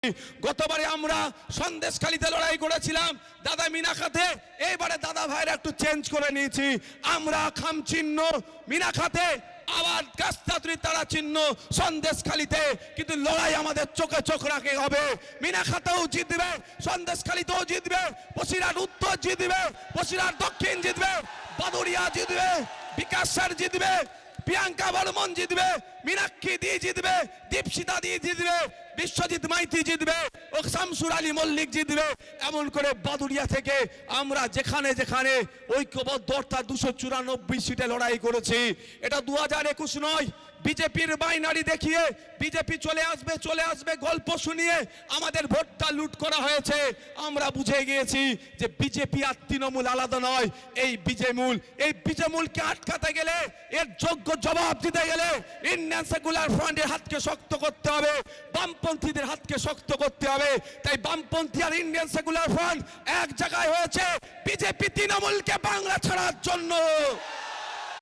গতবারে আমরা সন্দেশখালীতে লড়াই করেছিলাম দাদা মিনাখাতে, এইবারে দাদা ভাইরা একটু চেঞ্জ করে নিয়েছি। আমরা খাম চিহ্ন মিনাখাতে, আবার কাস্তাতুরি তারা চিহ্ন সন্দেশখালীতে, কিন্তু লড়াই আমাদের চোখে চোখ রাখে হবে। মিনাখাতেও জিতবে, সন্দেশখালীতেও জিতবে, বসিরহাট উত্তর জিতবে, বসিরহাট দক্ষিণ জিতবে, বাদুড়িয়া জিতবে, বিকাশ স্যার জিতবে, প্রিয়াঙ্কা বর্মন জিতবে, মীনাক্ষী দি জিতবে, দীপশিতা দি জিতবে, বিশ্বজিৎ মাইতি জিতবে, ও শামসুর আলী মল্লিক জিতবে। এমন করে বাদুড়িয়া থেকে আমরা যেখানে যেখানে ঐক্যবদ্ধ অর্থাৎ 294 সিটে লড়াই করেছি। এটা 2021 নয়, বিজেপির বাইনারি দেখিয়ে বিজেপি চলে আসবে গল্প শুনিয়ে আমাদের ভোটটা লুট করা হয়েছে। আমরা বুঝে গিয়েছি যে বিজেপি আর তৃণমূল আলাদা নয়। এই বিজেমূলকে আটকাতে গেলে, এর যোগ্য জবাব দিতে গেলে ইন্ডিয়ান সেকুলার ফ্রন্টের হাতকে শক্ত করতে হবে, বামপন্থীদের হাতকে শক্ত করতে হবে। তাই বামপন্থী আর ইন্ডিয়ান সেকুলার ফ্রন্ট এক জায়গায় হয়েছে বিজেপি তৃণমূলকে বাংলা ছাড়ার জন্য।